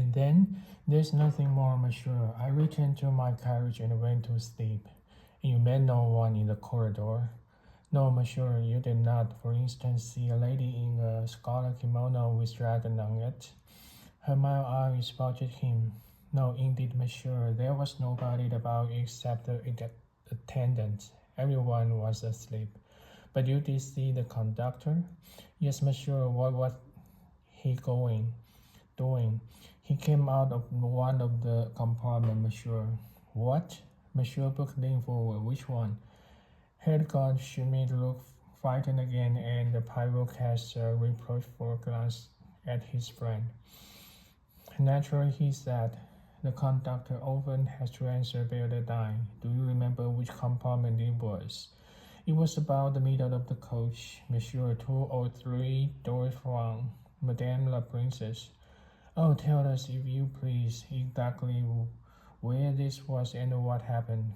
And then there's nothing more, monsieur. I returned to my carriage and went to sleep. And you met no one in the corridor? No, monsieur, you did not, for instance, see a lady in a scarlet kimono with dragon on it. Her mild eyes spotted him. No, indeed, monsieur, there was nobody about except the attendant. Everyone was asleep. But you did see the conductor? Yes, monsieur. What was he doing? He came out of one of the compartments, monsieur. What? Monsieur Book leaned forward. Which one? Hildegard Schmidt looked frightened again, and the Pyro cast a reproachful glance at his friend. Naturally, he said, the conductor often has to answer bell at 9. Do you remember which compartment it was? It was about the middle of the coach, monsieur, 2 or 3 doors from Madame la Princess. Oh, tell us, if you please, exactly where this was and what happened.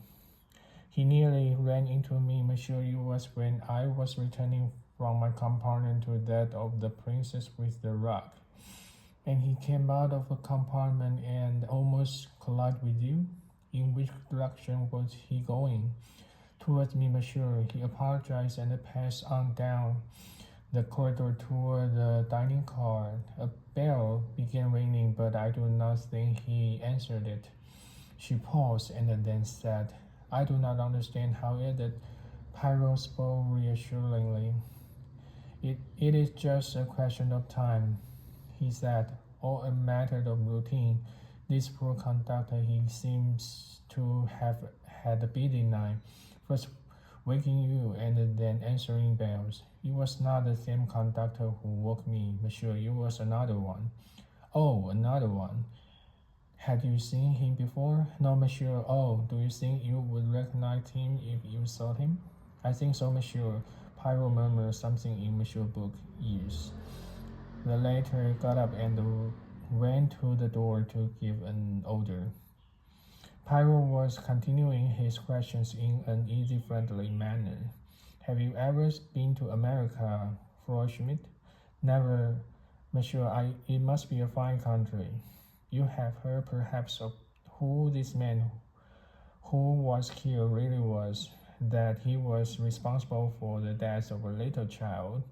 He nearly ran into me, monsieur. It was when I was returning from my compartment to that of the princess with the rug. And he came out of a compartment and almost collided with you? In which direction was he going? Towards me, monsieur. He apologized and passed on down the corridor toward the dining car. A bell began ringing, but I do not think he answered it. She paused and then said, I do not understand how it did. Pyro spoke reassuringly. It is just a question of time, he said, or a matter of routine. This poor conductor, he seems to have had a busy night, first waking you and then answering bells. It was not the same conductor who woke me, monsieur. It was another one. Oh, another one. Had you seen him before? No, monsieur. Oh, do you think you would recognize him if you saw him? I think so, monsieur. Pyro murmured something in Monsieur Book's ears. The latter got up and went to the door to give an order. Pyro was continuing his questions in an easy, friendly manner. Have you ever been to America, Frau Schmidt? Never, monsieur. It must be a fine country. You have heard perhaps of who this man who was killed really was, that he was responsible for the death of a little child.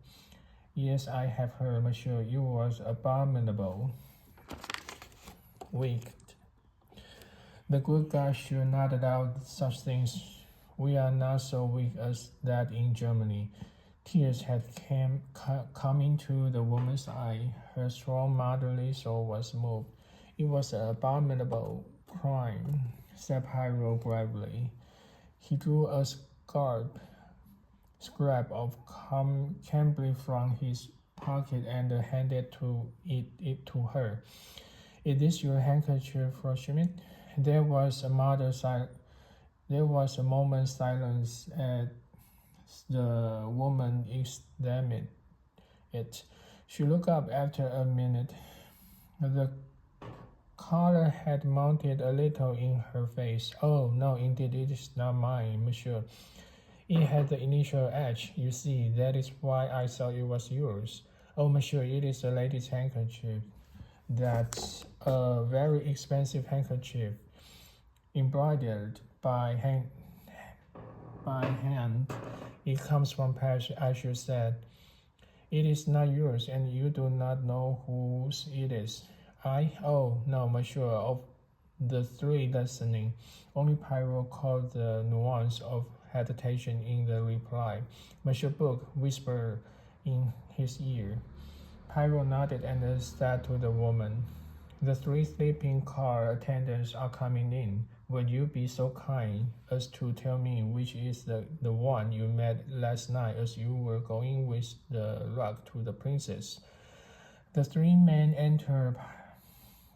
Yes, I have heard, monsieur. It was abominable. Wicked. The good God should not allow such things. We are not so weak as that in Germany. Tears had come into the woman's eye. Her strong motherly soul was moved. It was an abominable crime, said Pyro gravely. He drew a scrap of cambric from his pocket and handed it to her. Is this your handkerchief, Frau Schmidt? There was a moment's silence as the woman examined it. She looked up after a minute. The color had mounted a little in her face. Oh, no, indeed, it is not mine, monsieur. It had the initial H, you see. That is why I thought it was yours. Oh, monsieur, it is a lady's handkerchief. That's a very expensive handkerchief, embroidered by hand. It comes from Paris, I should say. It is not yours, and you do not know whose it is. Oh, no, monsieur. Of the 3 listening, only Pyro caught the nuance of hesitation in the reply. Monsieur Book whispered in his ear. Pyro nodded and said to the woman, the 3 sleeping car attendants are coming in. Will you be so kind as to tell me which is the one you met last night as you were going with the rug to the princess? The 3 men entered.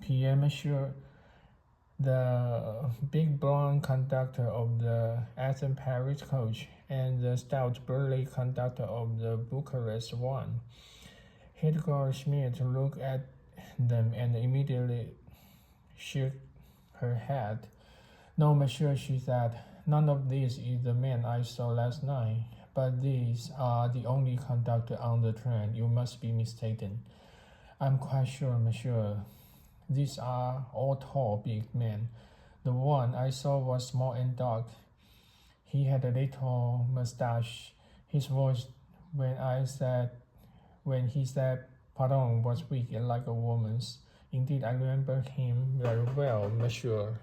Pierre, monsieur, the big blond conductor of the Athens-Paris coach, and the stout burly conductor of the Bucharest one. Hildegard Schmidt looked at them and immediately shook her head. No, monsieur, she said. None of these is the man I saw last night, but these are the only conductor on the train. You must be mistaken. I'm quite sure, monsieur. These are all tall, big men. The one I saw was small and dark. He had a little mustache. His voice when he said pardon was weak and like a woman's. Indeed, I remember him very well, monsieur.